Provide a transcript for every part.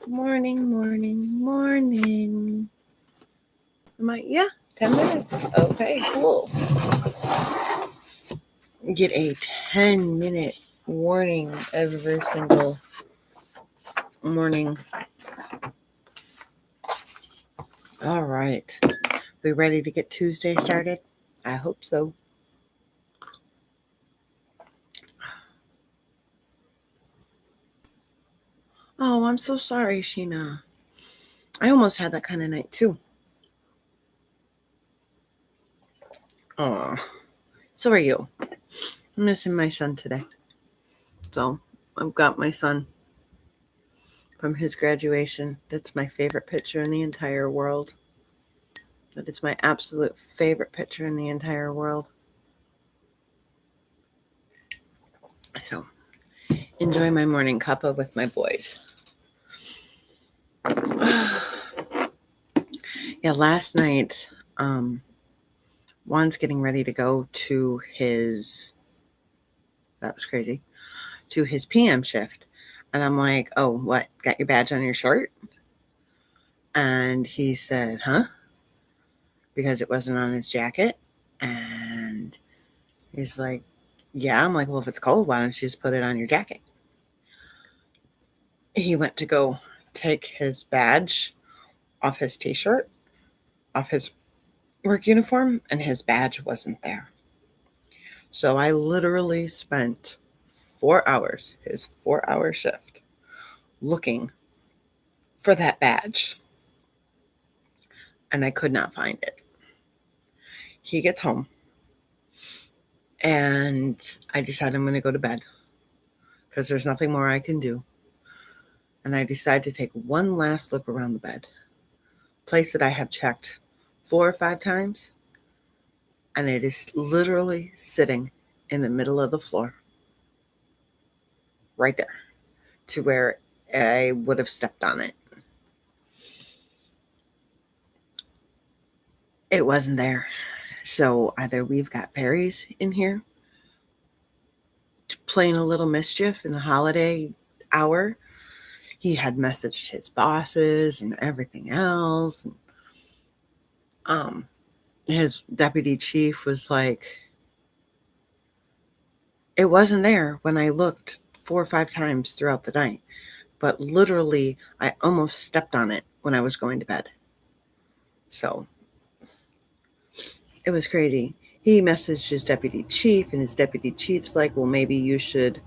Morning, morning, morning. Yeah, 10 minutes. Okay, cool. Get a 10-minute warning every single morning. All right. We ready to get Tuesday started? I hope so. Oh, I'm so sorry, Sheena. I almost had that kind of night too. Oh, so are you. I'm missing my son today. So I've got my son from his graduation. That's my favorite picture in the entire world. That is my absolute favorite picture in the entire world. So enjoy my morning cuppa with my boys. Yeah, last night, Juan's getting ready to go to that was crazy, to his PM shift. And I'm like, oh, what? Got your badge on your shirt? And he said, huh? Because it wasn't on his jacket. And he's like, yeah. I'm like, well, if it's cold, why don't you just put it on your jacket? He went to go take his badge off his t-shirt, off his work uniform, and his badge wasn't there. So I literally spent 4 hours, his 4-hour shift, looking for that badge. And I could not find it. He gets home and I decide I'm going to go to bed because there's nothing more I can do. And I decide to take one last look around the bed, place that I have checked 4 or 5 times, and it is literally sitting in the middle of the floor, right there, to where I would have stepped on it. It wasn't there. So either we've got fairies in here playing a little mischief in the holiday hour. He had messaged his bosses and everything else. And, his deputy chief was like, it wasn't there when I looked 4 or 5 times throughout the night. But literally, I almost stepped on it when I was going to bed. So it was crazy. He messaged his deputy chief, and his deputy chief's like, well, maybe you should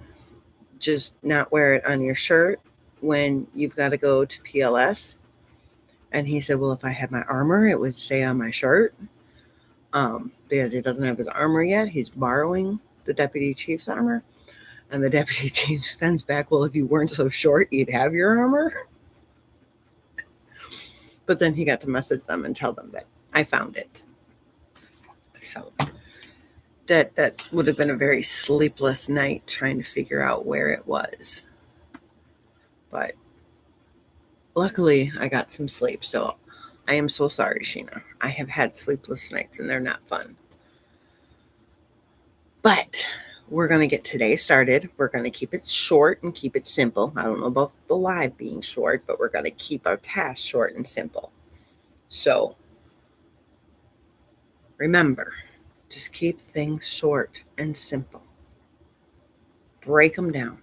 just not wear it on your shirt when you've got to go to PLS. And he said, well, if I had my armor, it would stay on my shirt. Because he doesn't have his armor yet. He's borrowing the deputy chief's armor. And the deputy chief sends back, well, if you weren't so short, you'd have your armor. But then he got to message them and tell them that I found it. So that would have been a very sleepless night trying to figure out where it was. But luckily, I got some sleep. So I am so sorry, Sheena. I have had sleepless nights and they're not fun. But we're going to get today started. We're going to keep it short and keep it simple. I don't know about the live being short, but we're going to keep our tasks short and simple. So remember, just keep things short and simple. Break them down.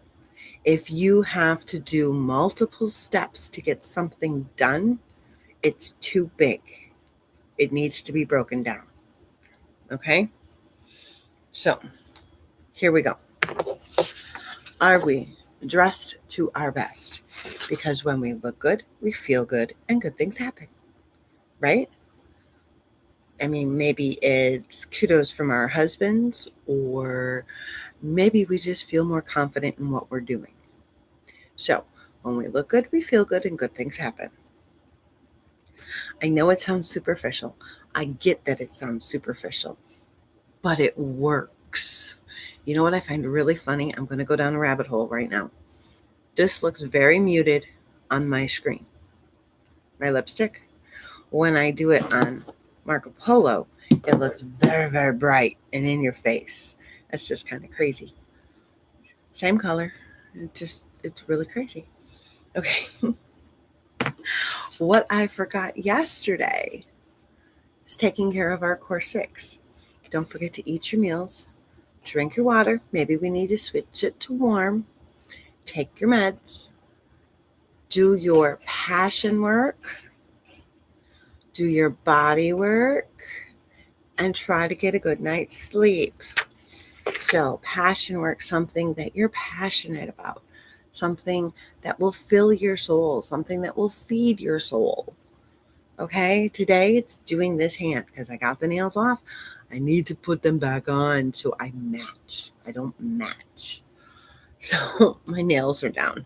If you have to do multiple steps to get something done, it's too big. It needs to be broken down. Okay? So, here we go. Are we dressed to our best? Because when we look good, we feel good, and good things happen. Right? I mean, maybe it's kudos from our husbands, or maybe we just feel more confident in what we're doing. So, when we look good, we feel good, and good things happen. I know it sounds superficial. I get that it sounds superficial, but it works. You know what I find really funny? I'm going to go down a rabbit hole right now. This looks very muted on my screen. My lipstick. When I do it on Marco Polo, it looks very, very bright and in your face. That's just kind of crazy. Same color. It's really crazy. Okay. What I forgot yesterday is taking care of our core 6. Don't forget to eat your meals, drink your water. Maybe we need to switch it to warm. Take your meds. Do your passion work. Do your body work. And try to get a good night's sleep. So, passion work, something that you're passionate about, something that will fill your soul, something that will feed your soul. Okay, today it's doing this hand because I got the nails off. I need to put them back on so I match. I don't match. So, my nails are down.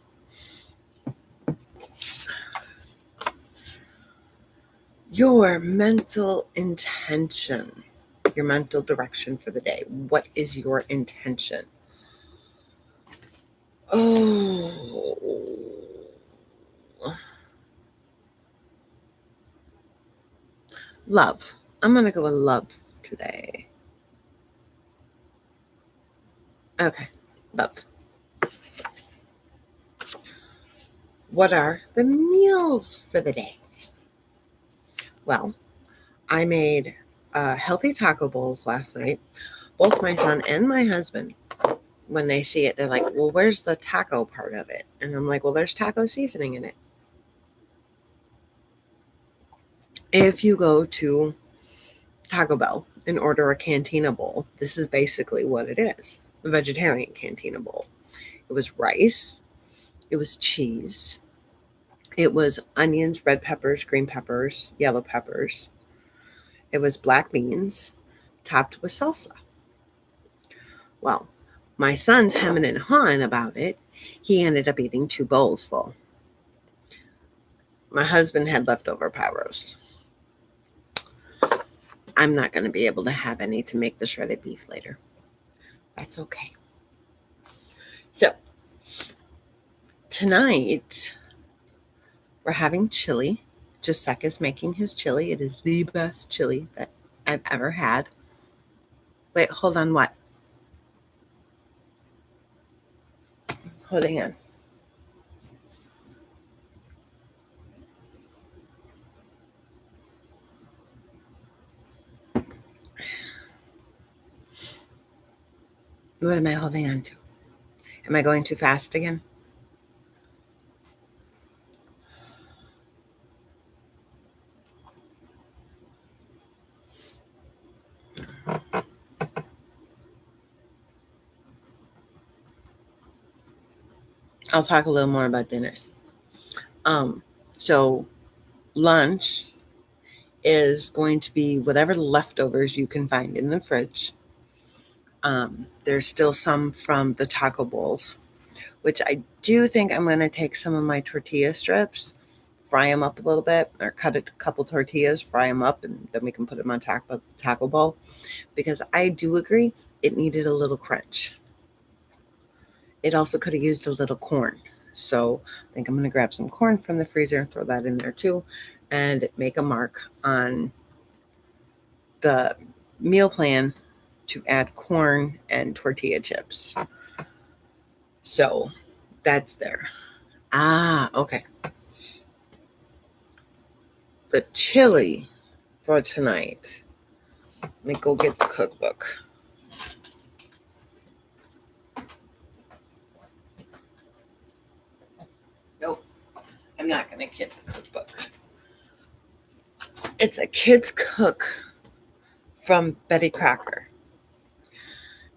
Your mental intention, your mental direction for the day. What is your intention? Oh, love. I'm going to go with love today. Okay, love. What are the meals for the day? Well, I made healthy taco bowls last night. Both my son and my husband, when they see it, they're like, well, where's the taco part of it? And I'm like, well, there's taco seasoning in it. If you go to Taco Bell and order a cantina bowl, this is basically what it is, a vegetarian cantina bowl. It was rice, it was cheese, it was onions, red peppers, green peppers, yellow peppers. It was black beans topped with salsa. Well, my son's hemming and hawing about it. He ended up eating 2 bowls full. My husband had leftover pot roast. I'm not going to be able to have any to make the shredded beef later. That's okay. So, tonight, we're having chili. Jacek is making his chili. It is the best chili that I've ever had. Wait, hold on, what? Holding on. What am I holding on to? Am I going too fast again? I'll talk a little more about dinners. So lunch is going to be whatever leftovers you can find in the fridge. There's still some from the taco bowls, which I do think I'm going to take some of my tortilla strips, fry them up a little bit, or cut a couple tortillas, fry them up, and then we can put them on taco bowl, because I do agree it needed a little crunch. It also could have used a little corn. So I think I'm going to grab some corn from the freezer, throw that in there too, and make a mark on the meal plan to add corn and tortilla chips. So that's there. Okay. The chili for tonight. Let me go get the cookbook. Nope, I'm not going to get the cookbook. It's a kid's cook from Betty Crocker.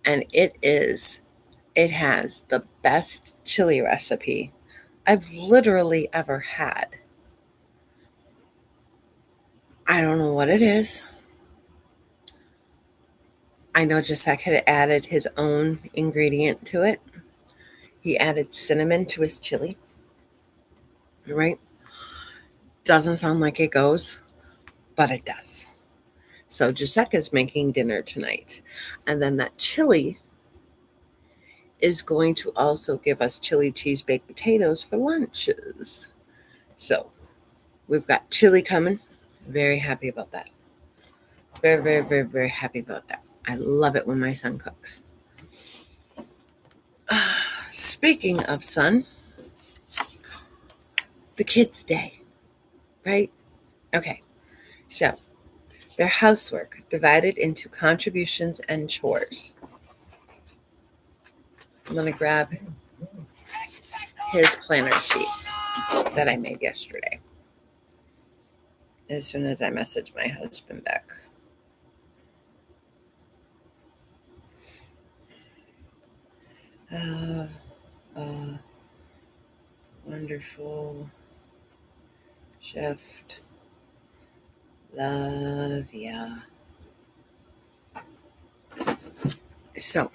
And it has the best chili recipe I've literally ever had. I don't know what it is. I know Jacek had added his own ingredient to it. He added cinnamon to his chili. Right? Doesn't sound like it goes, but it does. So Jacek is making dinner tonight. And then that chili is going to also give us chili cheese baked potatoes for lunches. So we've got chili coming. Very happy about that. Very, very, very, very happy about that. I love it when my son cooks. Speaking of son, the kids' day. right? Okay, so their housework divided into contributions and chores. I'm going to grab his planner sheet that I made yesterday as soon as I message my husband back. Wonderful shift. Love ya. So,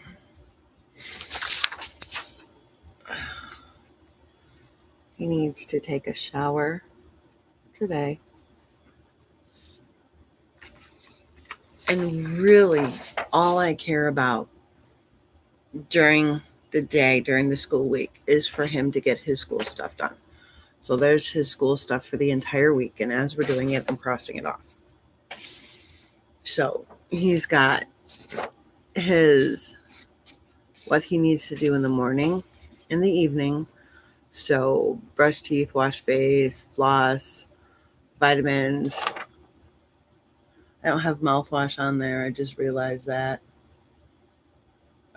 he needs to take a shower today. And really, all I care about during the day, during the school week, is for him to get his school stuff done. So there's his school stuff for the entire week. And as we're doing it, I'm crossing it off. So he's got what he needs to do in the morning, in the evening. So brush teeth, wash face, floss, vitamins. I don't have mouthwash on there. I just realized that.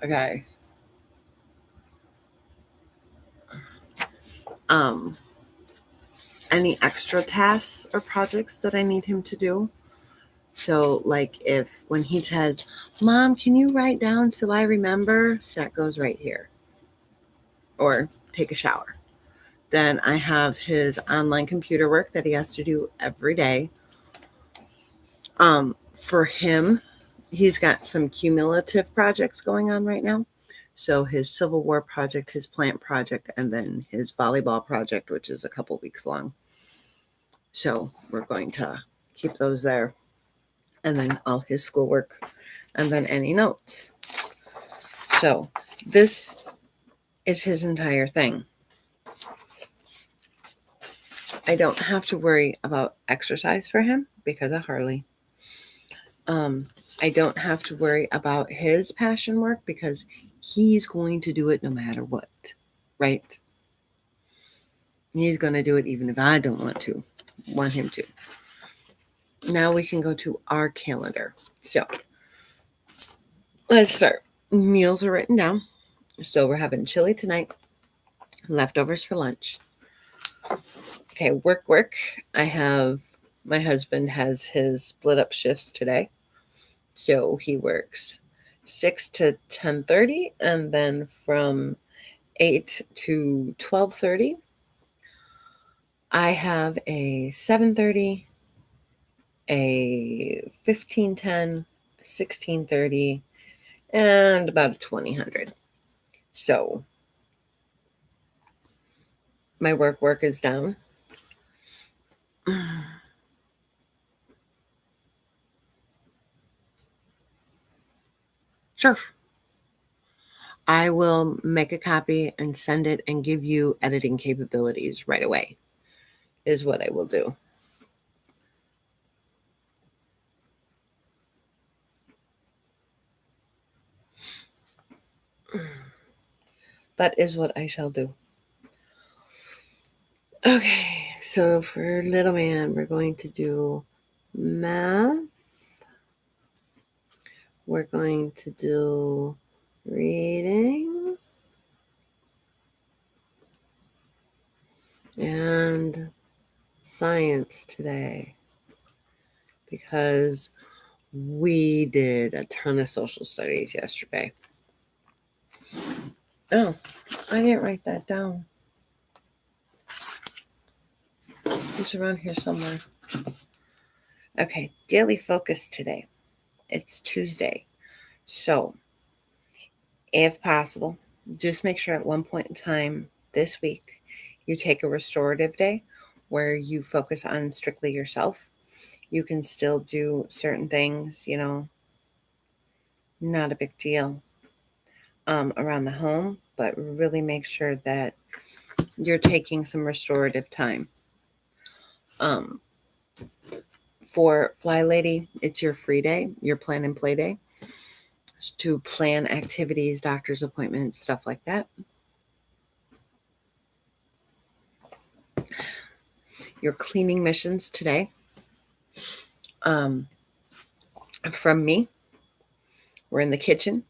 Okay. Any extra tasks or projects that I need him to do. So like when he says, Mom, can you write down so I remember? That goes right here. Or take a shower. Then I have his online computer work that he has to do every day. For him, he's got some cumulative projects going on right now. So his Civil War project, his plant project, and then his volleyball project, which is a couple weeks long. So we're going to keep those there. And then all his schoolwork, and then any notes. So this is his entire thing. I don't have to worry about exercise for him because of Harley. I don't have to worry about his passion work because he's going to do it no matter what, right? He's going to do it even if I don't want him to. Now we can go to our calendar. So let's start. Meals are written down. So we're having chili tonight, leftovers for lunch. Okay, work. My husband has his split up shifts today. So he works 6 to 10:30 and then from 8 to 12:30. I have a 7:30, a 15:10, 16:30, and about a 20:00. So my work is down. Sure. I will make a copy and send it and give you editing capabilities right away, is what I will do. That is what I shall do. Okay, so for little man, we're going to do math. We're going to do reading and science today because we did a ton of social studies yesterday. Oh, I didn't write that down. It's around here somewhere. Okay, daily focus today. It's Tuesday. So, if possible, just make sure at one point in time this week you take a restorative day where you focus on strictly yourself. You can still do certain things, not a big deal around the home, but really make sure that you're taking some restorative time. For Fly Lady, it's your free day, your plan and play day to plan activities, doctor's appointments, stuff like that. your cleaning missions today from me. We're in the kitchen.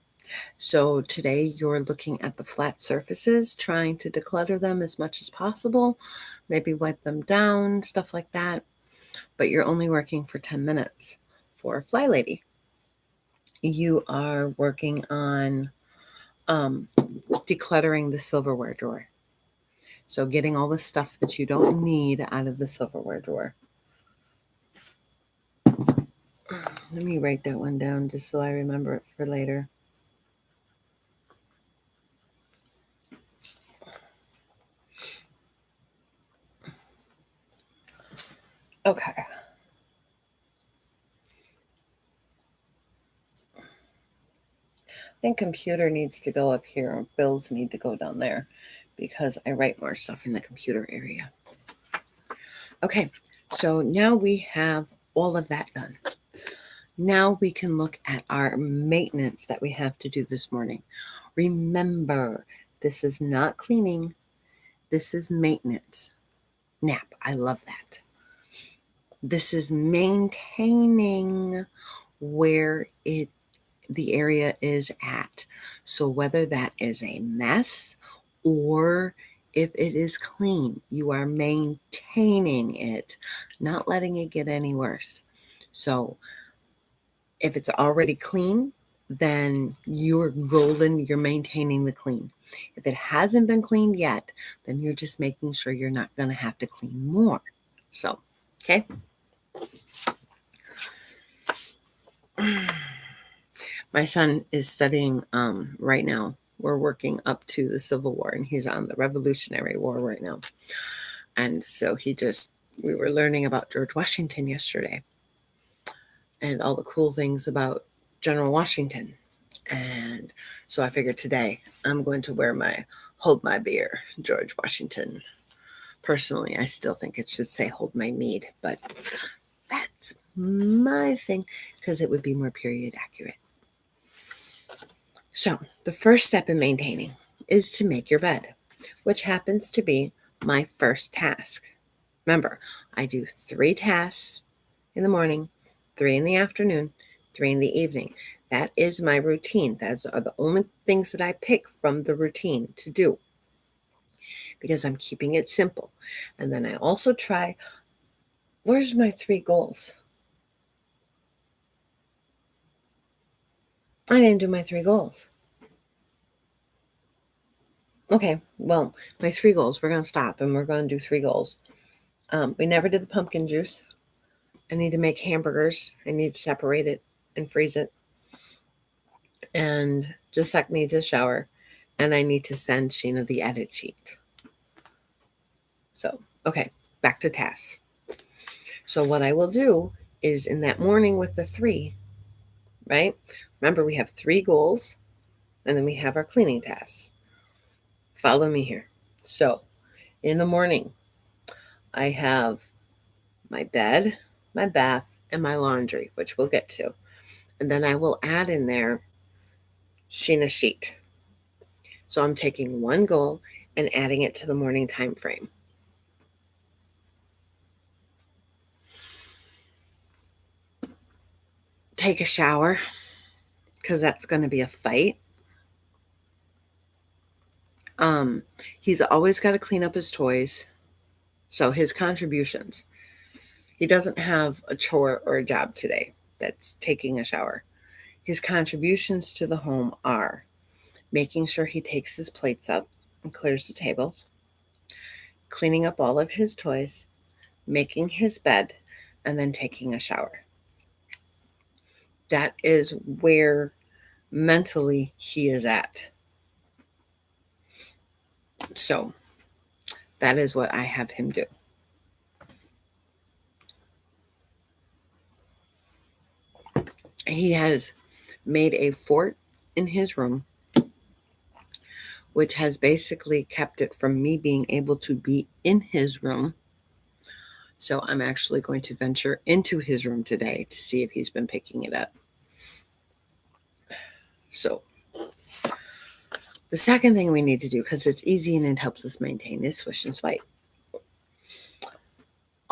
So today you're looking at the flat surfaces, trying to declutter them as much as possible, maybe wipe them down, stuff like that. But you're only working for 10 minutes. For Fly Lady, you are working on decluttering the silverware drawer. So getting all the stuff that you don't need out of the silverware drawer. Let me write that one down just so I remember it for later. Okay. I think computer needs to go up here. Bills need to go down there because I write more stuff in the computer area. Okay, so now we have all of that done. Now we can look at our maintenance that we have to do this morning. Remember, this is not cleaning. This is maintenance. Nap. I love that. This is maintaining where the area is at. So whether that is a mess or if it is clean, you are maintaining it, not letting it get any worse. So if it's already clean, then you're golden, you're maintaining the clean. If it hasn't been cleaned yet, then you're just making sure you're not going to have to clean more. So, okay. My son is studying right now. We're working up to the Civil War, and he's on the Revolutionary War right now. And so we were learning about George Washington yesterday and all the cool things about General Washington. And so I figured today I'm going to wear my Hold My Beer, George Washington. Personally, I still think it should say Hold My Mead, but that's my thing because it would be more period accurate. So the first step in maintaining is to make your bed, which happens to be my first task. Remember, I do 3 tasks in the morning, 3 in the afternoon, 3 in the evening. That is my routine. Those are the only things that I pick from the routine to do because I'm keeping it simple. And then I also try, where's my 3 goals? I didn't do my 3 goals. Okay, well, my 3 goals, we're going to stop and we're going to do 3 goals. We never did the pumpkin juice. I need to make hamburgers. I need to separate it and freeze it. And Jacek needs a shower. And I need to send Sheena the edit sheet. So, okay, back to tasks. So what I will do is in that morning with the 3, right? Remember, we have 3 goals. And then we have our cleaning tasks. Follow me here. So in the morning, I have my bed, my bath, and my laundry, which we'll get to. And then I will add in there Sheena sheet. So I'm taking 1 goal and adding it to the morning time frame. Take a shower, because that's going to be a fight. He's always got to clean up his toys. So his contributions. He doesn't have a chore or a job today that's taking a shower. His contributions to the home are making sure he takes his plates up and clears the tables, cleaning up all of his toys, making his bed, and then taking a shower. That is where mentally he is at. So that is what I have him do. He has made a fort in his room, which has basically kept it from me being able to be in his room. So I'm actually going to venture into his room today to see if he's been picking it up. So the second thing we need to do, because it's easy and it helps us maintain, is swish and swipe.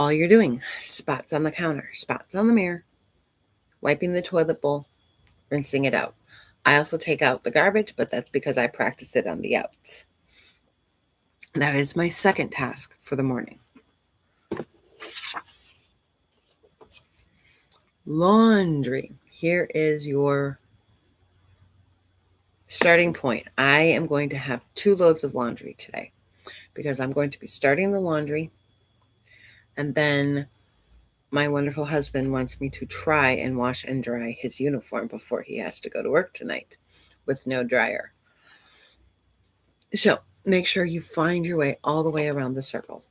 All you're doing, spots on the counter, spots on the mirror, wiping the toilet bowl, rinsing it out. I also take out the garbage, but that's because I practice it on the outs. That is my second task for the morning. Laundry. Here is your starting point. I am going to have 2 loads of laundry today because I'm going to be starting the laundry, and then my wonderful husband wants me to try and wash and dry his uniform before he has to go to work tonight with no dryer. So make sure you find your way all the way around the circle.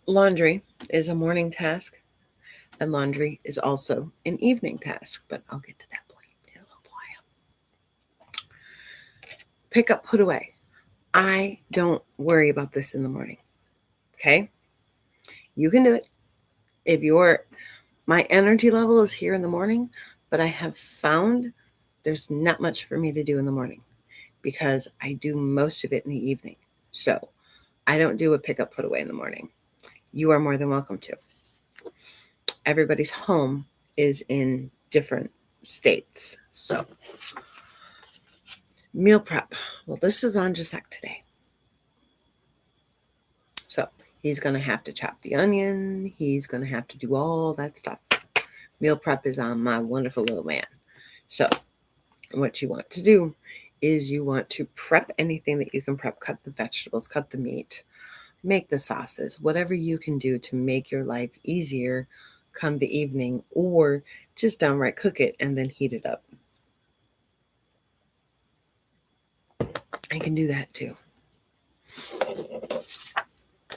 Laundry is a morning task, and laundry is also an evening task, but I'll get to that point in a little while. Pick up, put away. I don't worry about this in the morning. Okay? You can do it. If my energy level is here in the morning, but I have found there's not much for me to do in the morning because I do most of it in the evening. So I don't do a pick up, put away in the morning. You are more than welcome to. Everybody's home is in different states. So meal prep. Well, this is on Gisek today. So he's going to have to chop the onion. He's going to have to do all that stuff. Meal prep is on my wonderful little man. So what you want to do is you want to prep anything that you can prep. Cut the vegetables, cut the meat, make the sauces, whatever you can do to make your life easier come the evening, or just downright cook it and then heat it up. I can do that too.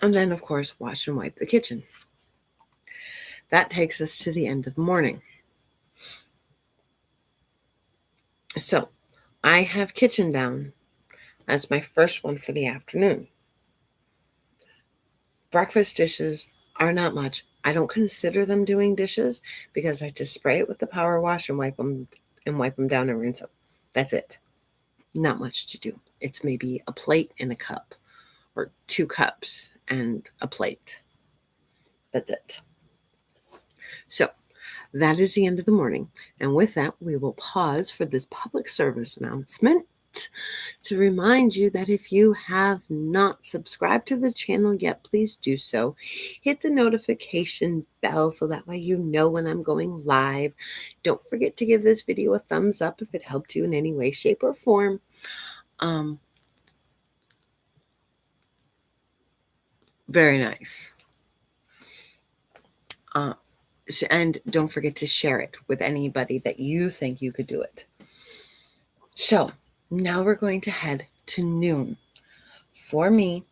And then, of course, wash and wipe the kitchen. That takes us to the end of the morning. So I have kitchen down as my first one for the afternoon. Breakfast dishes are not much. I don't consider them doing dishes because I just spray it with the power wash and wipe them down and rinse them. That's it. Not much to do. It's maybe a plate and a cup, or 2 cups and a plate. That's it. So that is the end of the morning. And with that, we will pause for this public service announcement to remind you that if you have not subscribed to the channel yet, please do so. Hit the notification bell so that way you know when I'm going live. Don't forget to give this video a thumbs up if it helped you in any way, shape, or form. Very nice. And don't forget to share it with anybody that you think you could do it. So now we're going to head to noon. For me,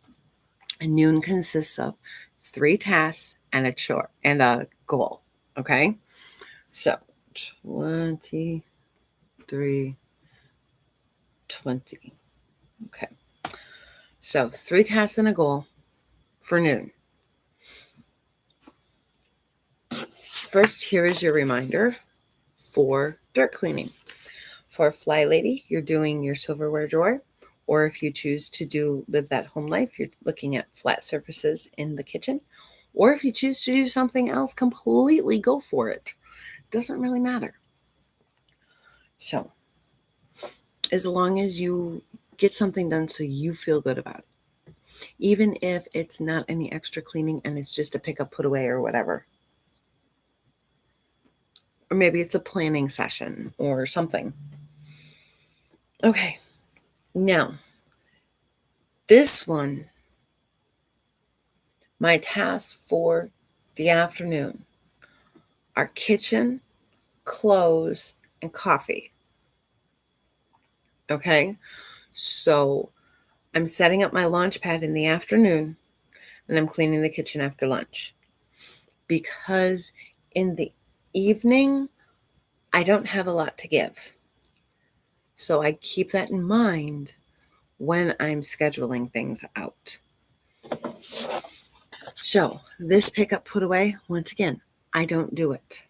noon consists of 3 tasks and a chore and a goal. Okay. So 23, 20. Okay. So 3 tasks and a goal for noon. First, here is your reminder for dirt cleaning. For Fly Lady, you're doing your silverware drawer, or if you choose to live that home life, you're looking at flat surfaces in the kitchen, or if you choose to do something else completely, go for it. Doesn't really matter. So, as long as you get something done so you feel good about it, even if it's not any extra cleaning and it's just a pick up, put away, or whatever. Or maybe it's a planning session or something. Okay, now, this one, my tasks for the afternoon are kitchen, clothes, and coffee. Okay, so I'm setting up my launch pad in the afternoon, and I'm cleaning the kitchen after lunch. Because in the evening, I don't have a lot to give. So I keep that in mind when I'm scheduling things out. So this pick up, put away, once again, I don't do it.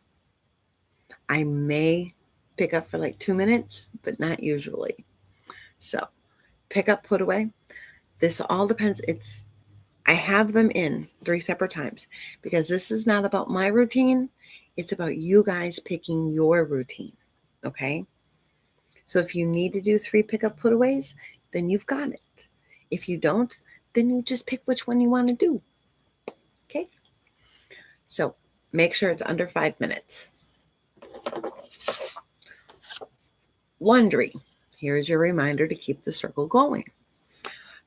I may pick up for like 2 minutes, but not usually. So pick up, put away. This all depends. I have them in 3 separate times because this is not about my routine. It's about you guys picking your routine. Okay? So if you need to do 3 pickup putaways, then you've got it. If you don't, then you just pick which one you want to do. Okay? So make sure it's under 5 minutes. Laundry. Here's your reminder to keep the circle going.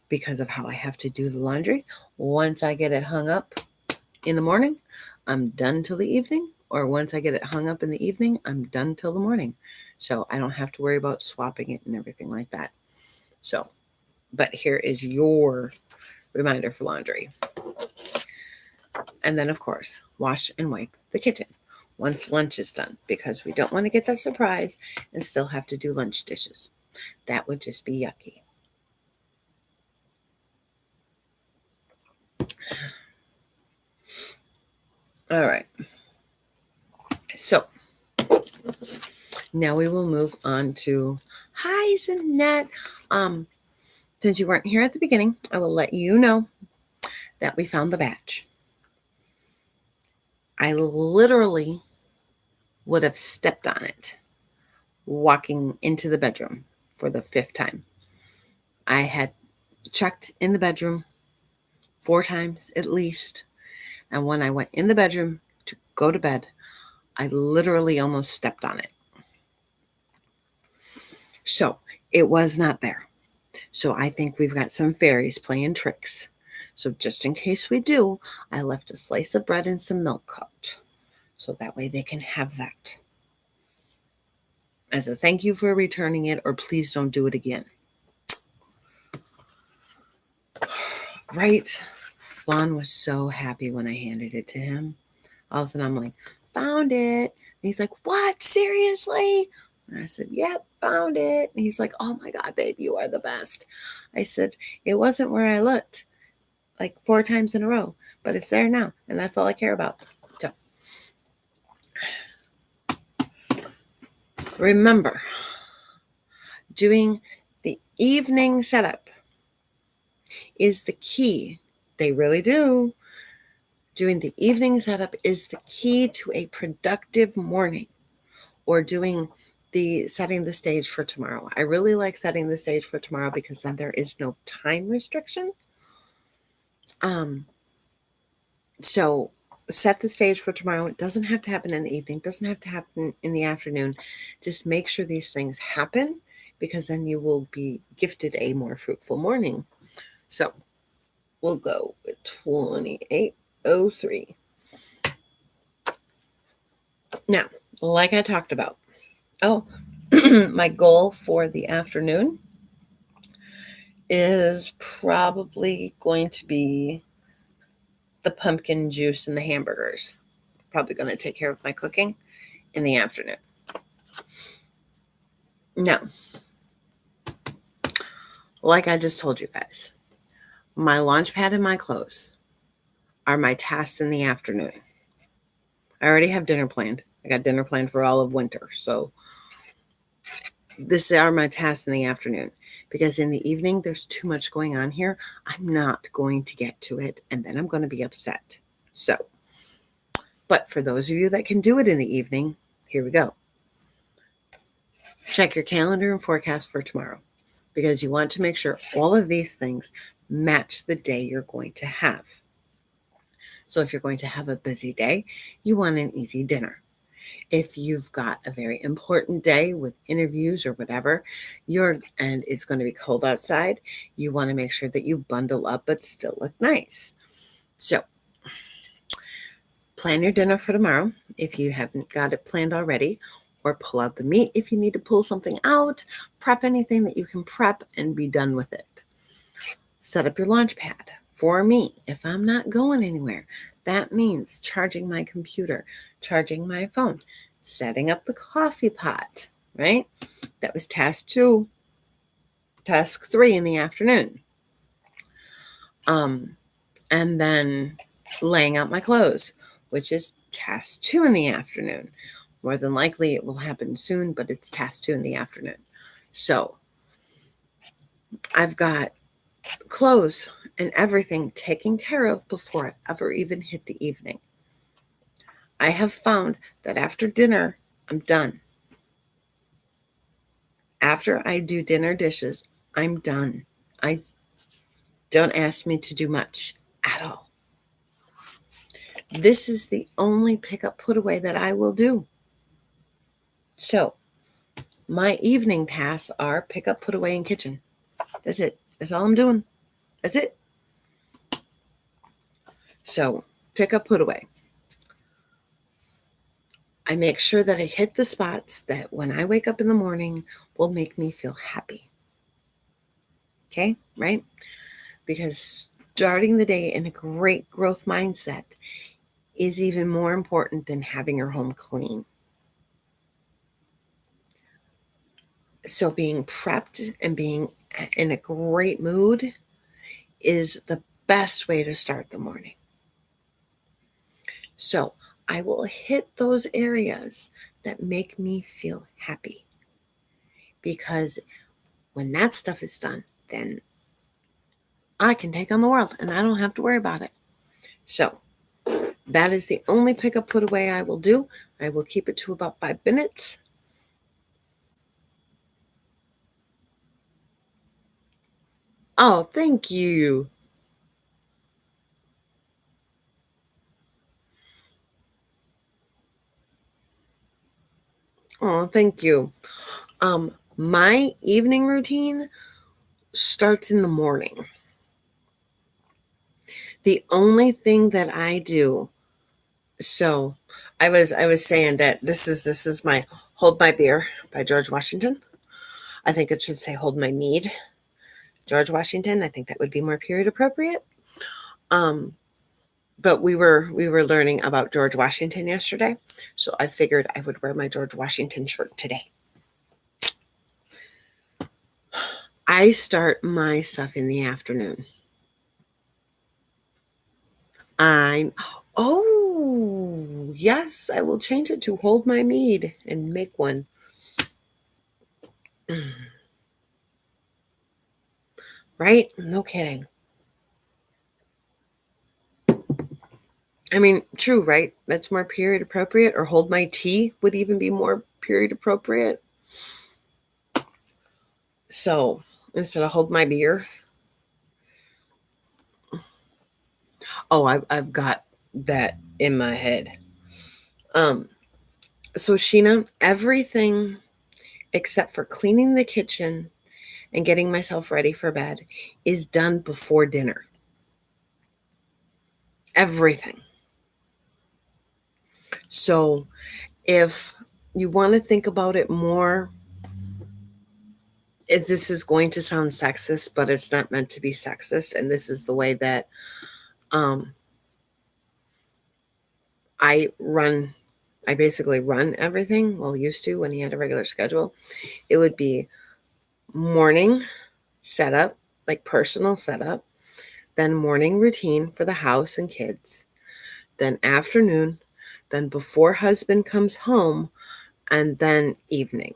Because of how I have to do the laundry, once I get it hung up in the morning, I'm done till the evening. Or once I get it hung up in the evening, I'm done till the morning. So I don't have to worry about swapping it and everything like that. So, but here is your reminder for laundry. And then, of course, wash and wipe the kitchen once lunch is done, because we don't want to get that surprise and still have to do lunch dishes. That would just be yucky. All right. So now we will move on to, hi, Zanette. Since you weren't here at the beginning, I will let you know that we found the batch. I literally would have stepped on it walking into the bedroom for the 5th time. I had checked in the bedroom 4 times at least. And when I went in the bedroom to go to bed, I literally almost stepped on it. So it was not there. So I think we've got some fairies playing tricks. So just in case we do, I left a slice of bread and some milk out. So that way they can have that. As a thank you for returning it, or please don't do it again. Right? Vaughn was so happy when I handed it to him. All of a sudden I'm like, found it. And he's like, what? Seriously? And I said, yep, found it. And he's like, oh my God, babe, you are the best. I said, it wasn't where I looked like 4 times in a row, but it's there now. And that's all I care about. So remember, doing the evening setup is the key. They really do. Doing the evening setup is the key to a productive morning, or doing the setting the stage for tomorrow. I really like setting the stage for tomorrow because then there is no time restriction. So set the stage for tomorrow. It doesn't have to happen in the evening. It doesn't have to happen in the afternoon. Just make sure these things happen, because then you will be gifted a more fruitful morning. So we'll go with 2803. Now, like I talked about, my goal for the afternoon is probably going to be the pumpkin juice and the hamburgers. Probably going to take care of my cooking in the afternoon. Now, like I just told you guys, my launch pad and my clothes are my tasks in the afternoon. I already have dinner planned. I got dinner planned for all of winter. So these are my tasks in the afternoon, because in the evening, there's too much going on here. I'm not going to get to it, and then I'm going to be upset. So, but for those of you that can do it in the evening, here we go. Check your calendar and forecast for tomorrow, because you want to make sure all of these things match the day you're going to have. So if you're going to have a busy day, you want an easy dinner. If you've got a very important day with interviews or whatever, and it's going to be cold outside, you want to make sure that you bundle up but still look nice. So plan your dinner for tomorrow if you haven't got it planned already, or pull out the meat if you need to pull something out. Prep anything that you can prep and be done with it. Set up your launch pad. For me, if I'm not going anywhere, that means charging my computer, charging my phone, setting up the coffee pot, right? That was task 2. Task 3 in the afternoon. And then laying out my clothes, which is task 2 in the afternoon. More than likely it will happen soon, but it's task 2 in the afternoon. So I've got clothes and everything taken care of before I ever even hit the evening. I have found that after dinner, I'm done. After I do dinner dishes, I'm done. I don't ask me to do much at all. This is the only pick up put away that I will do. So my evening tasks are pick up, put away, and kitchen. That's it. That's all I'm doing. That's it. So pick up, put away. I make sure that I hit the spots that when I wake up in the morning will make me feel happy. Okay, right? Because starting the day in a great growth mindset is even more important than having your home clean. So being prepped and being in a great mood is the best way to start the morning. So I will hit those areas that make me feel happy. Because when that stuff is done, then I can take on the world and I don't have to worry about it. So that is the only pick up put away I will do. I will keep it to about 5 minutes. Oh, thank you. Oh, thank you. My evening routine starts in the morning. The only thing that I do, so I was saying that this is my Hold My Beer by George Washington. I think it should say Hold My Mead, George Washington. I think that would be more period appropriate. Um, but we were learning about George Washington yesterday, so I figured I would wear my George Washington shirt today. I start my stuff in the afternoon. I'm Oh, yes, I will change it to Hold My Mead and make one. Right? No kidding. I mean, true, right? That's more period appropriate, or Hold My Tea would even be more period appropriate. So instead of Hold My Beer, oh, I've got that in my head. Um, so Sheena, everything except for cleaning the kitchen and getting myself ready for bed is done before dinner. Everything. So if you want to think about it more, this is going to sound sexist, but it's not meant to be sexist. And this is the way that um, I basically run everything. Well, used to when he had a regular schedule. It would be morning setup, like personal setup, then morning routine for the house and kids, then afternoon, then before husband comes home, and then evening.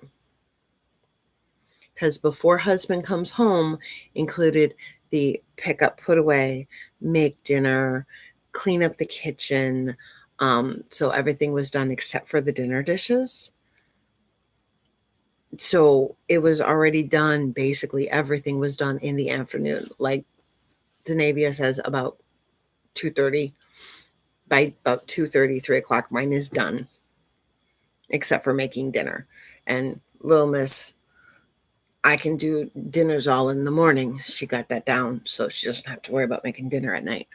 Because before husband comes home included the pick up, put away, make dinner, clean up the kitchen. So everything was done except for the dinner dishes. So it was already done. Basically, everything was done in the afternoon. Like Denavia says, about 2:30. By about 2:30, 3 o'clock, mine is done, except for making dinner. And little miss, I can do dinners all in the morning. She got that down, so she doesn't have to worry about making dinner at night.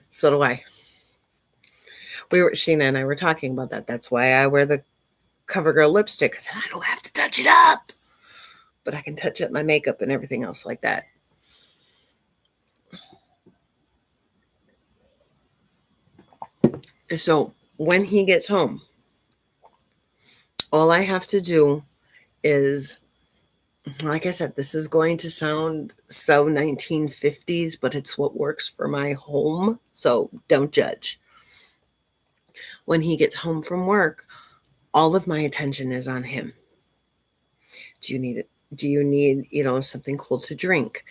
So do I. Sheena and I were talking about that. That's why I wear the CoverGirl lipstick, because I don't have to touch it up, but I can touch up my makeup and everything else like that. So when he gets home, all I have to do is, like I said, this is going to sound so 1950s, but it's what works for my home. So don't judge. When he gets home from work, all of my attention is on him. Do you need it? Do you need, something cold to drink?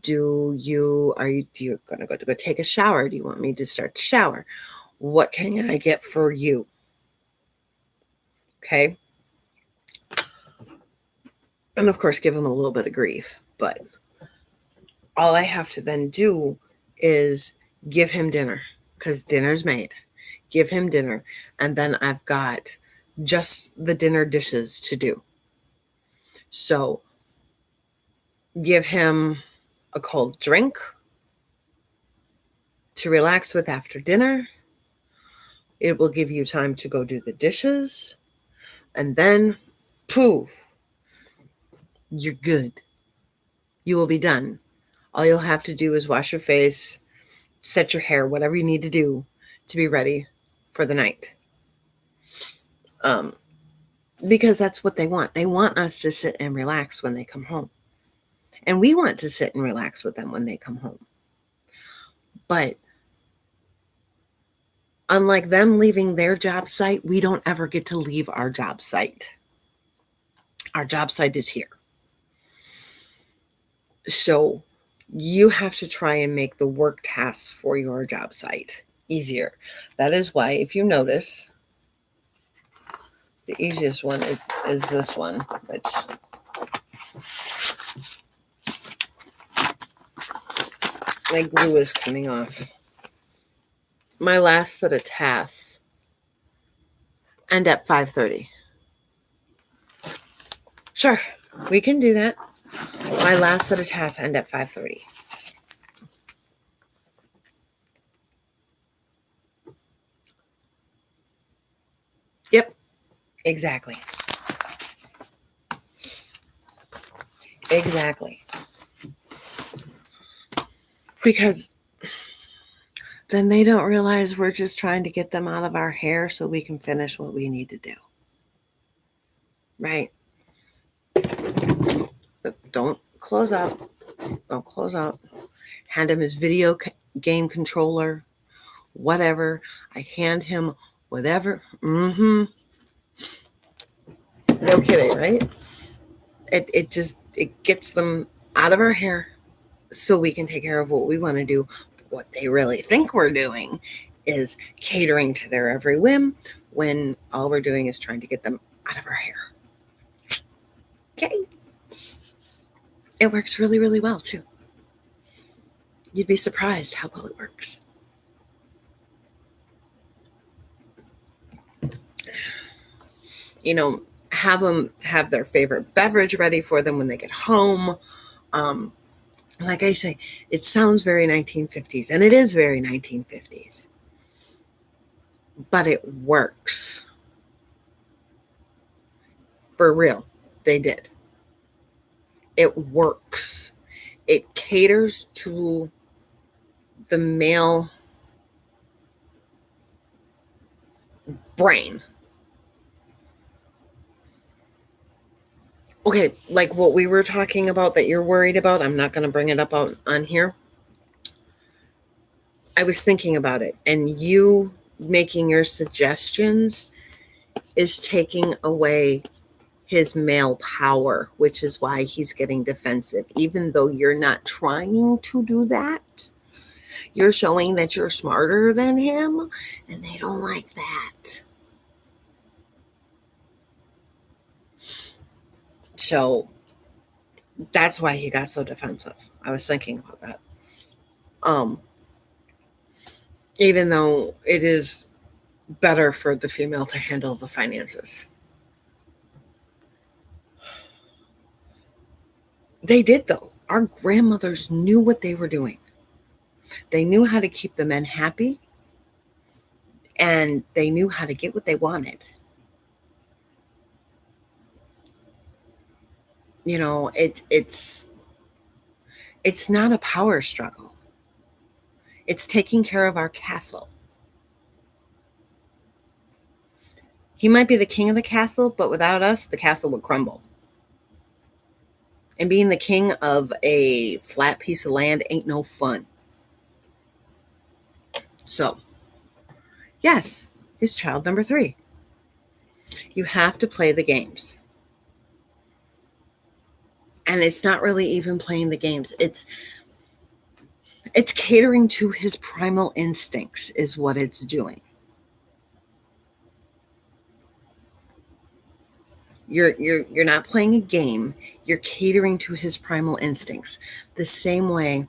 Do you going to go take a shower? Do you want me to start the shower? What can I get for you? Okay. And of course, give him a little bit of grief, but all I have to then do is give him dinner, because dinner's made. Give him dinner. And then I've got just the dinner dishes to do. So give him a cold drink to relax with after dinner. It will give you time to go do the dishes. And then, poof, you're good. You will be done. All you'll have to do is wash your face, set your hair, whatever you need to do to be ready for the night. Because that's what they want. They want us to sit and relax when they come home. And we want to sit and relax with them when they come home. But unlike them leaving their job site, we don't ever get to leave our job site. Our job site is here. So you have to try and make the work tasks for your job site easier. That is why, if you notice, the easiest one is this one, which my glue is coming off. My last set of tasks end at 5:30. Sure, we can do that. My last set of tasks end at 5:30. Yep, exactly. Exactly. Because then they don't realize we're just trying to get them out of our hair so we can finish what we need to do. Right? But don't close out. Don't close out. Hand him his video game controller, whatever. I hand him whatever. No kidding, right? It gets them out of our hair so we can take care of what we want to do. What they really think we're doing is catering to their every whim when all we're doing is trying to get them out of our hair. Okay. It works really, really well too. You'd be surprised how well it works. Have them have their favorite beverage ready for them when they get home. Like I say, it sounds very 1950s, and it is very 1950s, but it works. For real, they did. It works. It caters to the male brain. Okay, like what we were talking about that you're worried about, I'm not going to bring it up on here. I was thinking about it, and you making your suggestions is taking away his male power, which is why he's getting defensive. Even though you're not trying to do that, you're showing that you're smarter than him, and they don't like that. So that's why he got so defensive. I was thinking about that. Even though it is better for the female to handle the finances. They did, though. Our grandmothers knew what they were doing. They knew how to keep the men happy, and they knew how to get what they wanted. It's not a power struggle. It's taking care of our castle. He might be the king of the castle, but without us, the castle would crumble. And being the king of a flat piece of land ain't no fun. So, yes, is child number 3. You have to play the games. And it's not really even playing the games. It's catering to his primal instincts is what it's doing. You're not playing a game. You're catering to his primal instincts. The same way.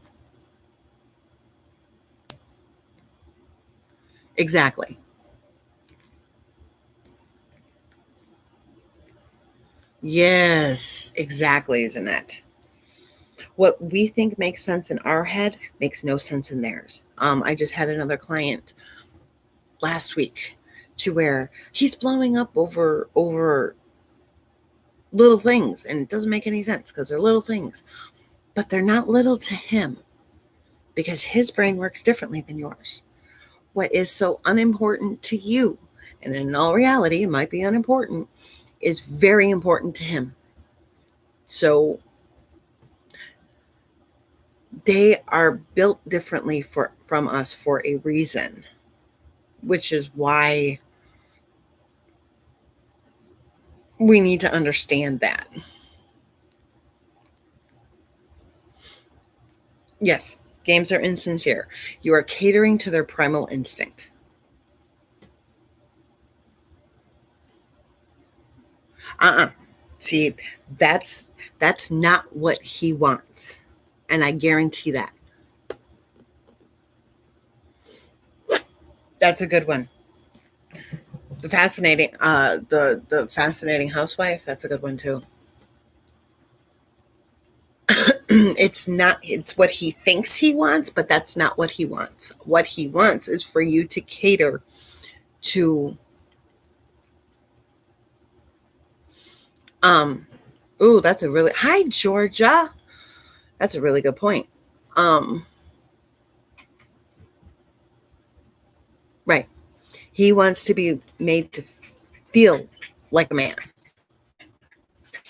Exactly. Yes, exactly, isn't it? What we think makes sense in our head makes no sense in theirs. I just had another client last week to where he's blowing up over little things, and it doesn't make any sense because they're little things, but they're not little to him because his brain works differently than yours. What is so unimportant to you, and in all reality, it might be unimportant, is very important to him. So they are built differently from us for a reason, which is why we need to understand that. Yes, games are insincere. You are catering to their primal instinct. Uh-uh. See, that's that's not what he wants. And I guarantee that. That's a good one. The fascinating housewife, that's a good one too. It's what he thinks he wants, but that's not what he wants. What he wants is for you to cater to um ooh, that's a really hi Georgia. That's a really good point. Um right. He wants to be made to feel like a man.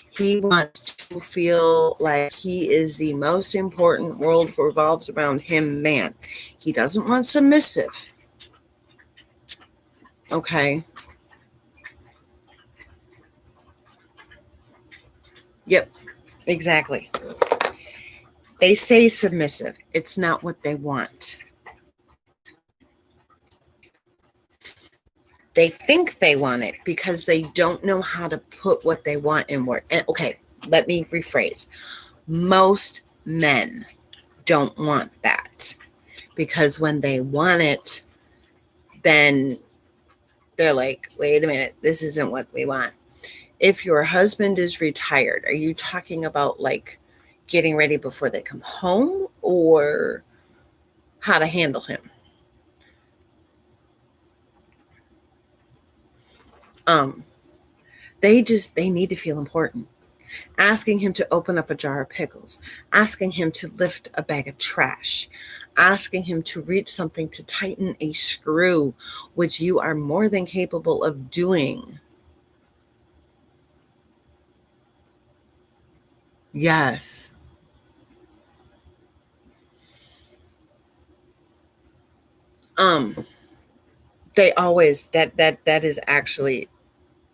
He wants to feel like he is the most important, world revolves around him man. He doesn't want submissive. Okay. Yep. Exactly. They say submissive. It's not what they want. They think they want it because they don't know how to put what they want in words. Okay, let me rephrase. Most men don't want that because when they want it, then they're like, wait a minute, this isn't what we want. If your husband is retired, are you talking about like getting ready before they come home or how to handle him? Um, they need to feel important. Asking him to open up a jar of pickles, asking him to lift a bag of trash, asking him to reach something to tighten a screw, which you are more than capable of doing. Yes. Um, they always that is actually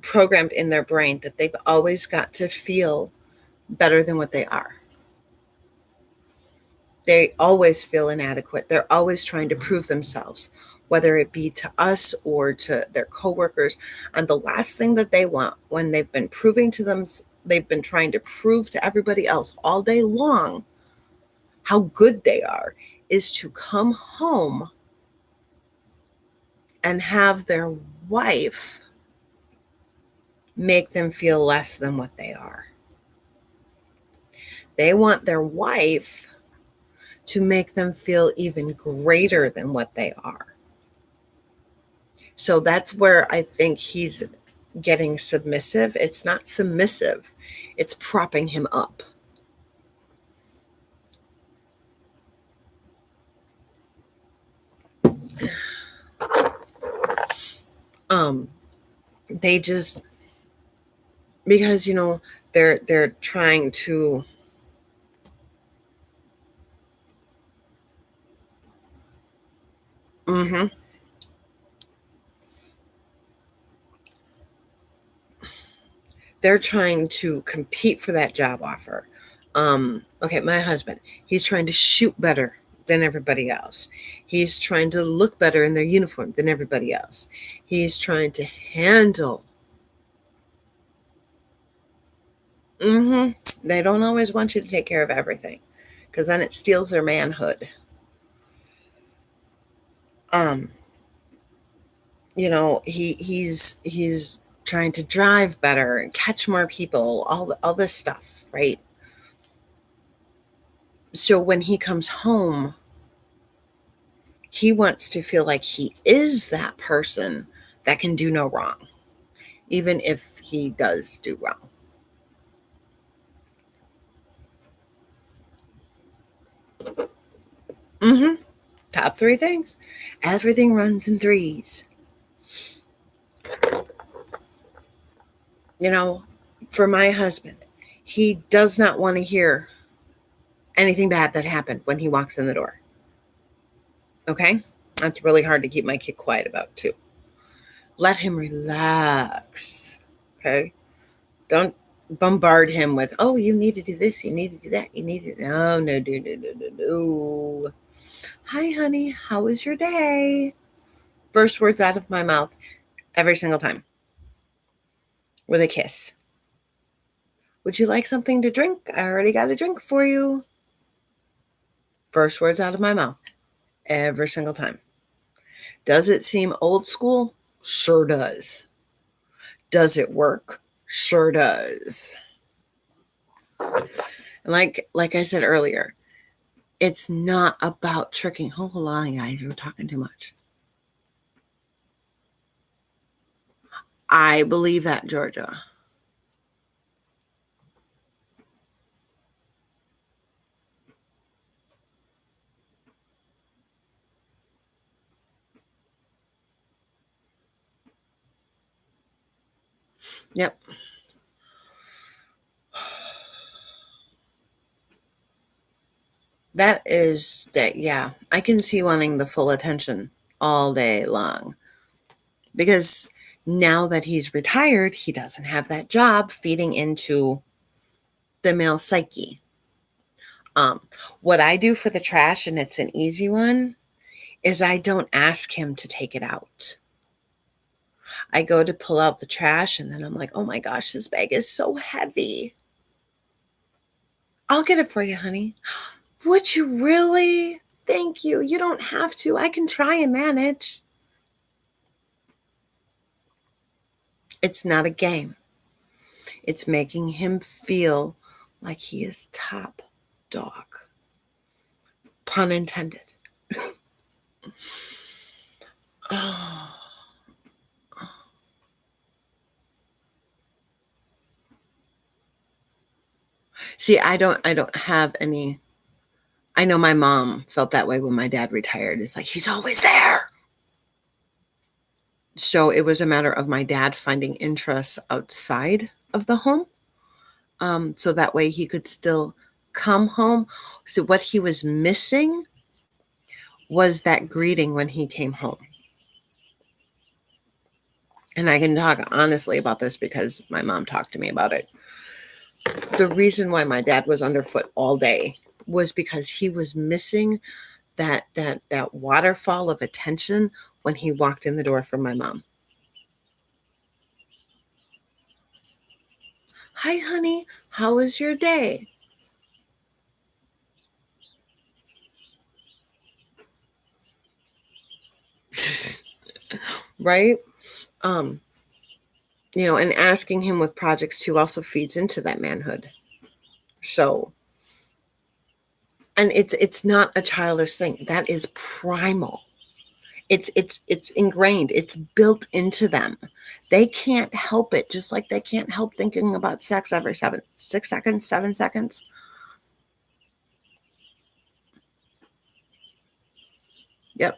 programmed in their brain that they've always got to feel better than what they are. They always feel inadequate. They're always trying to prove themselves, whether it be to us or to their coworkers. And the last thing that they want when they've been proving to them, they've been trying to prove to everybody else all day long how good they are, is to come home and have their wife make them feel less than what they are. They want their wife to make them feel even greater than what they are. So that's where I think he's getting submissive. It's not submissive, it's propping him up. Um, they just because they're trying to mhm, they're trying to compete for that job offer. Okay, my husband, he's trying to shoot better than everybody else. He's trying to look better in their uniform than everybody else. He's trying to handle. They don't always want you to take care of everything because then it steals their manhood. Um, he's trying to drive better and catch more people, all this stuff, right? So when he comes home, he wants to feel like he is that person that can do no wrong, even if he does do wrong. Mm-hmm. Top three things. Everything runs in threes. You know, for my husband, he does not want to hear anything bad that happened when he walks in the door. Okay? That's really hard to keep my kid quiet about, too. Let him relax. Okay? Don't bombard him with, oh, you need to do this, you need to do that, you need to. No, no, no, no, no, no, no. Hi, honey. How was your day? First words out of my mouth every single time with a kiss. Would you like something to drink? I already got a drink for you. First words out of my mouth every single time. Does it seem old school? Sure does. Does it work? Sure does. And like I said earlier, it's not about tricking. Hold on, guys, you're talking too much. I believe that, Georgia. Yep. That is that, yeah. I can see wanting the full attention all day long because now that he's retired, he doesn't have that job feeding into the male psyche. What I do for the trash, and it's an easy one, is I don't ask him to take it out. I go to pull out the trash and then I'm like, oh my gosh, this bag is so heavy. I'll get it for you, honey. Would you really? Thank you. You don't have to. I can try and manage. It's not a game. It's making him feel like he is top dog. Pun intended. Oh. See, I don't have any. I know my mom felt that way when my dad retired. It's like he's always there. So it was a matter of my dad finding interests outside of the home. So that way he could still come home. So what he was missing was that greeting when he came home. And I can talk honestly about this because my mom talked to me about it. The reason why my dad was underfoot all day was because he was missing that waterfall of attention when he walked in the door from my mom. Hi, honey. How was your day? Right? Um, and asking him with projects too also feeds into that manhood. So, and it's not a childish thing. That is primal. It's ingrained. It's built into them. They can't help it, just like they can't help thinking about sex every 6 seconds, 7 seconds. Yep.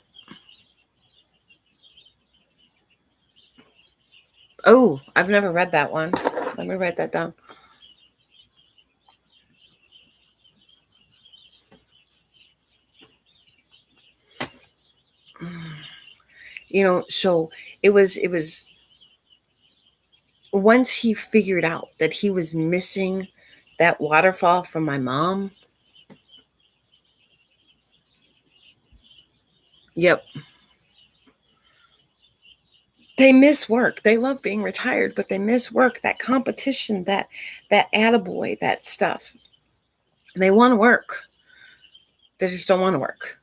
Oh, I've never read that one. Let me write that down. So it was once he figured out that he was missing That waterfall from my mom. Yep. They miss work. They love being retired, but they miss work, that competition, that attaboy, that stuff. They want to work. They just don't want to work.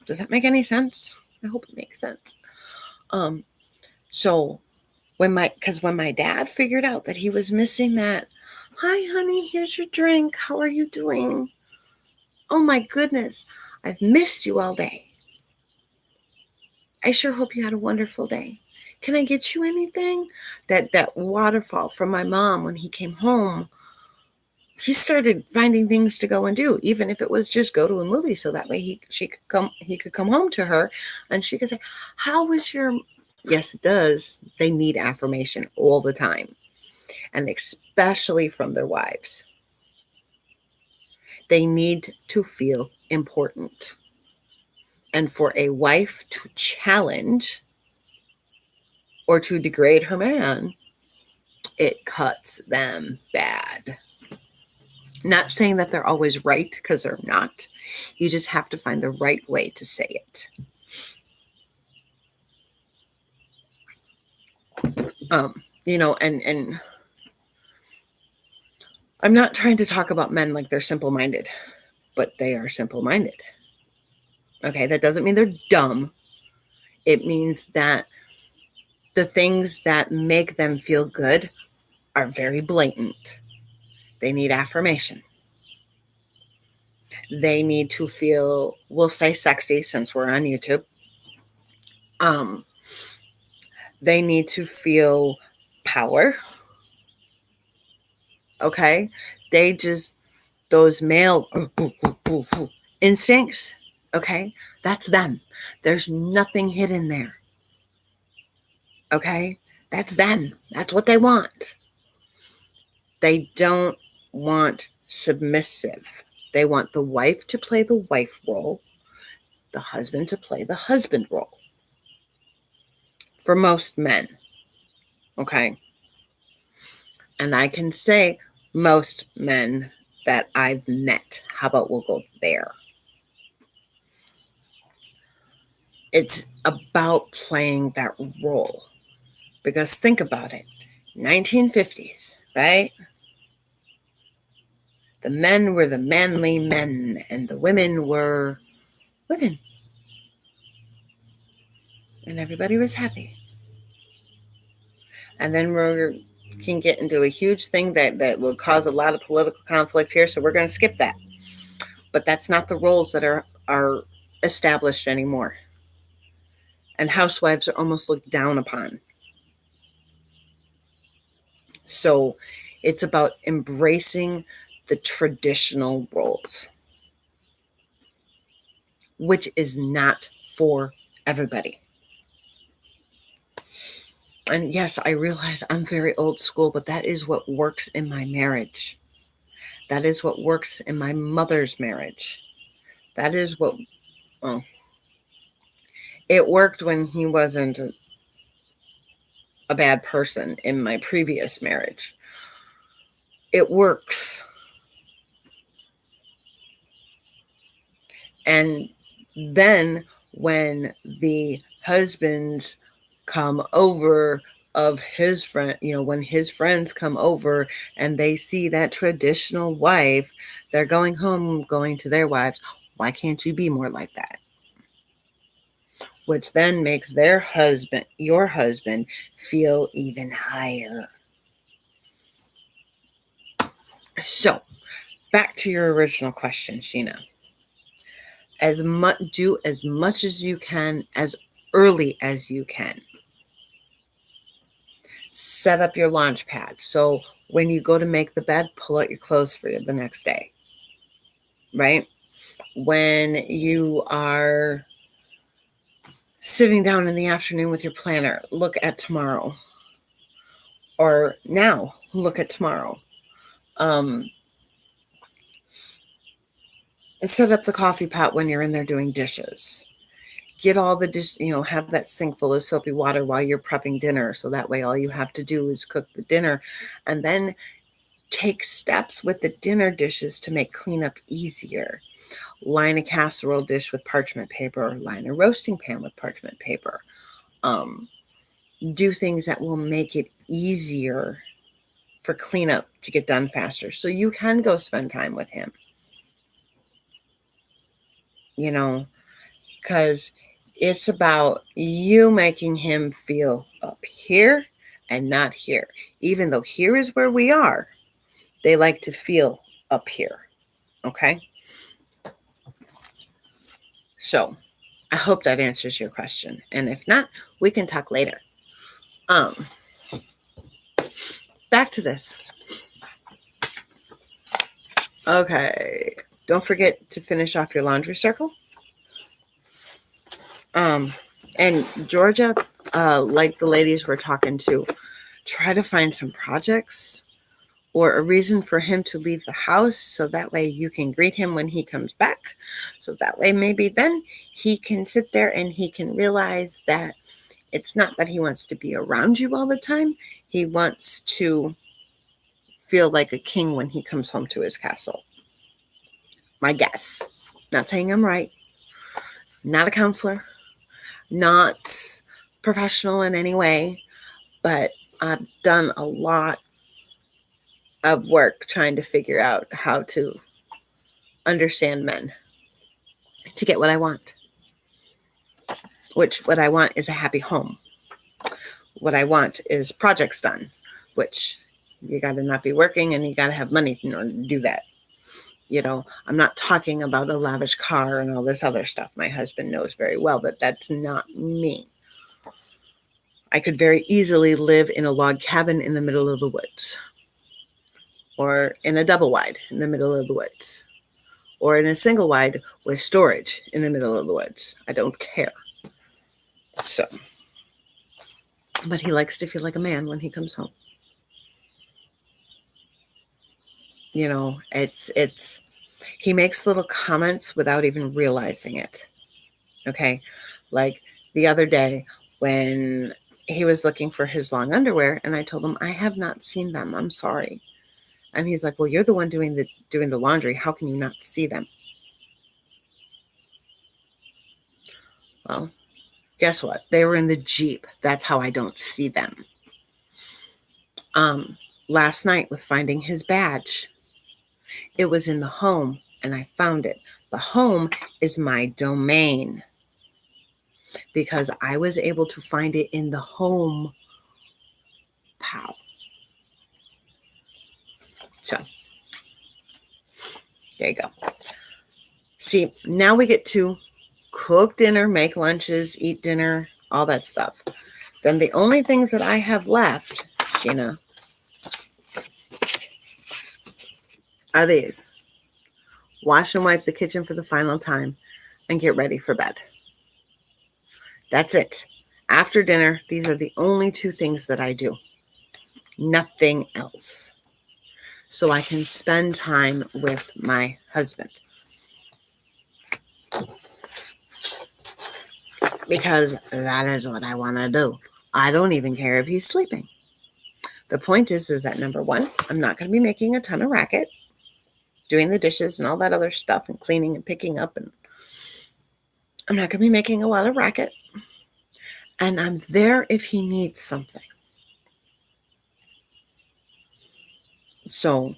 Does that make any sense? I hope it makes sense. So when my dad figured out that he was missing that, hi honey, here's your drink. How are you doing? Oh my goodness, I've missed you all day. I sure hope you had a wonderful day. Can I get you anything? That waterfall from my mom when he came home, he started finding things to go and do, even if it was just go to a movie, so that way he could come home to her and she could say, how was your. Yes, it does. They need affirmation all the time, and especially from their wives. They need to feel important. And for a wife to challenge or to degrade her man, it cuts them bad. Not saying that they're always right, because they're not. You just have to find the right way to say it. And I'm not trying to talk about men like they're simple-minded, but they are simple-minded. Okay, that doesn't mean they're dumb. It means that the things that make them feel good are very blatant. They need affirmation. They need to feel, we'll say sexy since we're on YouTube. They need to feel power. Okay? Those male instincts, okay? That's them. There's nothing hidden there. Okay? That's them. That's what they want. They don't want submissive. They want the wife to play the wife role, the husband to play the husband role. For most men. Okay? And I can say most men that I've met. How about we'll go there? It's about playing that role. Because think about it. 1950s, right? The men were the manly men and the women were women. And everybody was happy. And then we can get into a huge thing that will cause a lot of political conflict here, so we're going to skip that. But that's not the roles that are established anymore. And housewives are almost looked down upon. So it's about embracing the traditional roles, which is not for everybody. And yes, I realize I'm very old school, but that is what works in my marriage. That is what works in my mother's marriage. That is what, well, it worked when he wasn't a bad person in my previous marriage. It works. And then when the husbands come over of his friend, when his friends come over and they see that traditional wife, they're going home, going to their wives. Why can't you be more like that? Which then makes your husband, feel even higher. So, back to your original question, Sheena. Do as much as you can, as early as you can. Set up your launch pad. So when you go to make the bed, pull out your clothes for the next day. Right? When you are sitting down in the afternoon with your planner, look at tomorrow. Or now, look at tomorrow. And set up the coffee pot when you're in there doing dishes. Get all the have that sink full of soapy water while you're prepping dinner. So that way all you have to do is cook the dinner. And then Take steps with the dinner dishes to make cleanup easier. Line a casserole dish with parchment paper, or line a roasting pan with parchment paper. Do things that will make it easier for cleanup to get done faster, so you can go spend time with him. Because it's about you making him feel up here and not here. Even though here is where we are, they like to feel up here. Okay? So I hope that answers your question. And if not, we can talk later. Back to this. Okay. Don't forget to finish off your laundry circle. And Georgia, like the ladies we're talking to, try to find some projects or a reason for him to leave the house, so that way you can greet him when he comes back. So that way maybe then he can sit there and he can realize that it's not that he wants to be around you all the time. He wants to feel like a king when he comes home to his castle. My guess. Not saying I'm right. Not a counselor. Not professional in any way. But I've done a lot of work trying to figure out how to understand men to get what I want. Which what I want is a happy home. What I want is projects done, which you got to not be working and you got to have money in order to do that. I'm not talking about a lavish car and all this other stuff. My husband knows very well that that's not me. I could very easily live in a log cabin in the middle of the woods, or in a double wide in the middle of the woods, or in a single wide with storage in the middle of the woods. I don't care. So, but he likes to feel like a man when he comes home. It's he makes little comments without even realizing it. Okay. Like the other day when he was looking for his long underwear and I told him, I have not seen them. I'm sorry. And he's like, well, you're the one doing the laundry. How can you not see them? Well, guess what? They were in the Jeep. That's how I don't see them. Last night with finding his badge, it was in the home and I found it. The home is my domain because I was able to find it in the home. Pow. So there you go. See, now we get to cook dinner, make lunches, eat dinner, all that stuff. Then the only things that I have left, Gina, are these. Wash and wipe the kitchen for the final time and get ready for bed. That's it. After dinner, these are the only two things that I do. Nothing else. So I can spend time with my husband. Because that is what I want to do. I don't even care if he's sleeping. The point is that number one, I'm not going to be making a ton of racket, doing the dishes and all that other stuff and cleaning and picking up. And I'm not going to be making a lot of racket. And I'm there if he needs something. So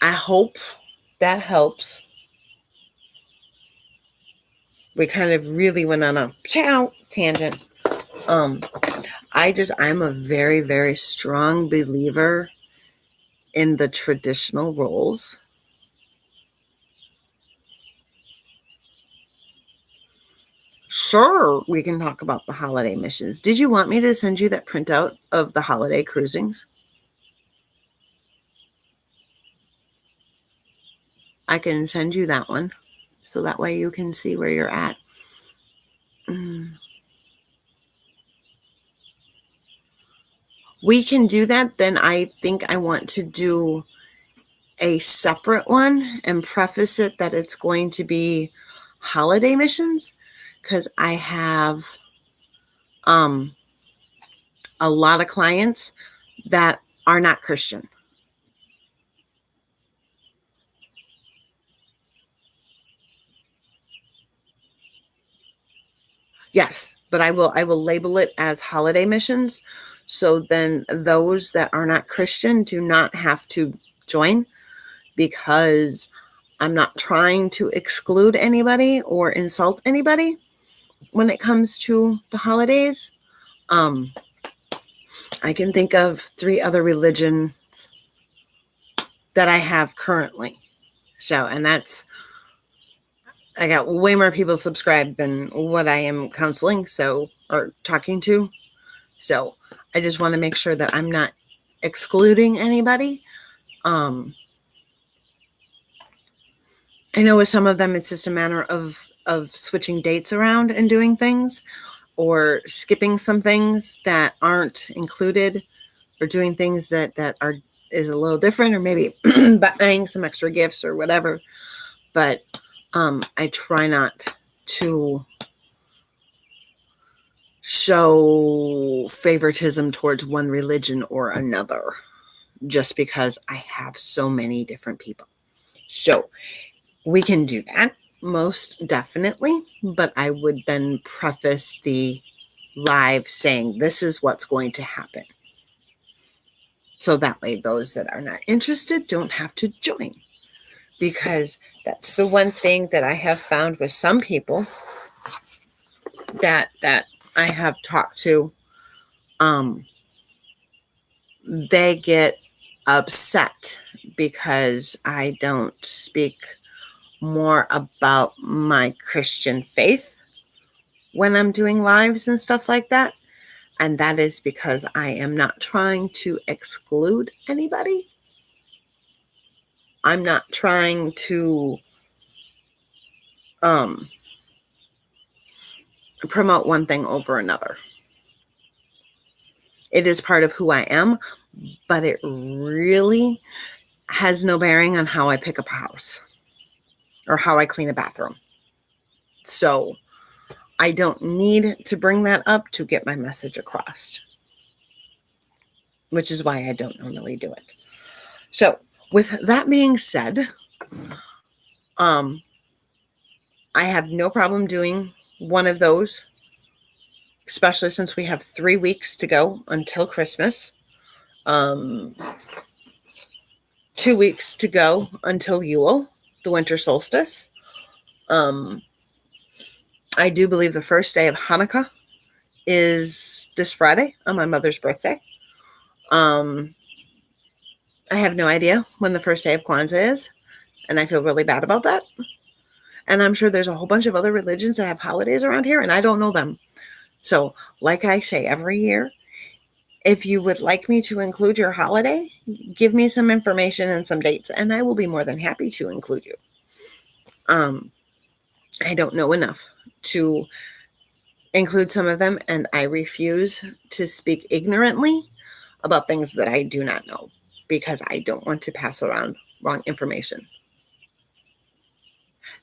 I hope that helps. We kind of really went on a tangent. I'm a very, very strong believer in the traditional roles. Sure, we can talk about the holiday missions. Did you want me to send you that printout of the holiday cruisings? I can send you that one, so that way you can see where you're at. We can do that. Then I think I want to do a separate one and preface it that it's going to be holiday missions, because I have a lot of clients that are not Christian. Yes, but I will label it as holiday missions. So then those that are not Christian do not have to join, because I'm not trying to exclude anybody or insult anybody when it comes to the holidays. Um, I can think of 3 other religions that I have currently. So, and that's, I got way more people subscribed than what I am counseling, so, or talking to. So I just want to make sure that I'm not excluding anybody. Um, I know with some of them, it's just a matter of switching dates around and doing things, or skipping some things that aren't included, or doing things that are is a little different, or maybe buying some extra gifts or whatever. But I try not to show favoritism towards one religion or another, just because I have so many different people. So we can do that, most definitely. But I would then preface the live saying, this is what's going to happen. So that way, those that are not interested don't have to join. Because that's the one thing that I have found with some people that I have talked to. They get upset because I don't speak more about my Christian faith when I'm doing lives and stuff like that. And that is because I am not trying to exclude anybody. I'm not trying to promote one thing over another. It is part of who I am, but it really has no bearing on how I pick up a house or how I clean a bathroom. So I don't need to bring that up to get my message across, which is why I don't normally do it. So with that being said, I have no problem doing one of those, especially since we have 3 weeks to go until Christmas. 2 weeks to go until Yule, the winter solstice. I do believe the first day of Hanukkah is this Friday, on my mother's birthday. I have no idea when the first day of Kwanzaa is, and I feel really bad about that. And I'm sure there's a whole bunch of other religions that have holidays around here, and I don't know them. So, like I say every year, if you would like me to include your holiday, give me some information and some dates, and I will be more than happy to include you. I don't know enough to include some of them, and I refuse to speak ignorantly about things that I do not know, because I don't want to pass around wrong information.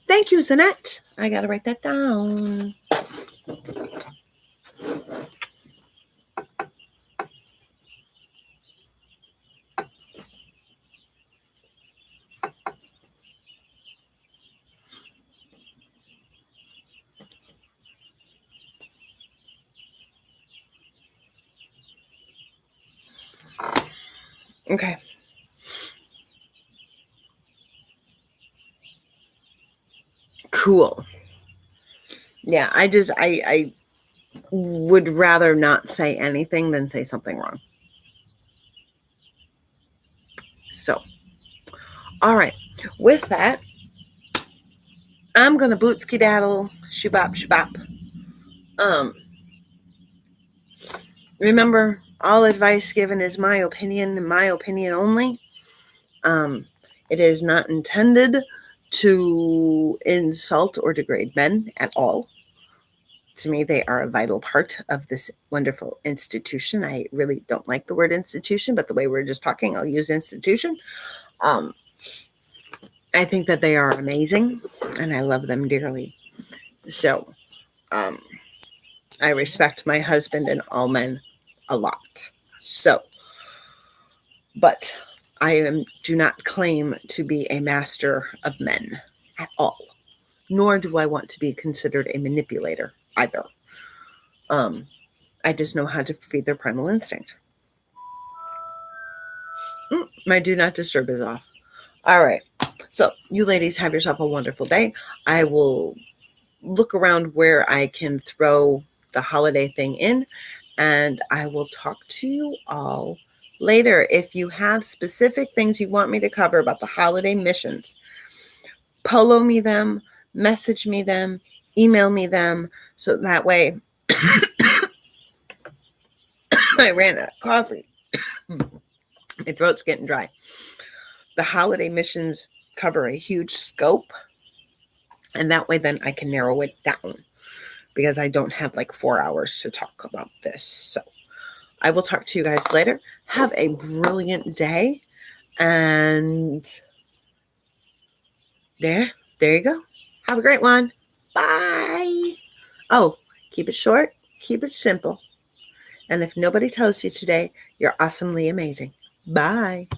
Thank you, Zanette. I got to write that down. Okay. Cool. Yeah, I would rather not say anything than say something wrong. So, all right. With that, I'm gonna boot skedaddle, shoobop, shoobop. Remember, all advice given is my opinion and my opinion only. It is not intended to insult or degrade men at all. To me, they are a vital part of this wonderful institution. I really don't like the word institution, but the way we're just talking, I'll use institution. I think that they are amazing, and I love them dearly. So, I respect my husband and all men a lot. So, but do not claim to be a master of men at all. Nor do I want to be considered a manipulator either. I just know how to feed their primal instinct. My do not disturb is off. All right. So, you ladies have yourself a wonderful day. I will look around where I can throw the holiday thing in, and I will talk to you all later. If you have specific things you want me to cover about the holiday missions, polo me them, message me them, email me them, so that way I ran out of coffee. My throat's getting dry. The holiday missions cover a huge scope, and that way then I can narrow it down because I don't have like 4 hours to talk about this. So I will talk to you guys later. Have a brilliant day. And there you go. Have a great one. Bye. Oh, keep it short, keep it simple. And if nobody tells you today, you're awesomely amazing. Bye.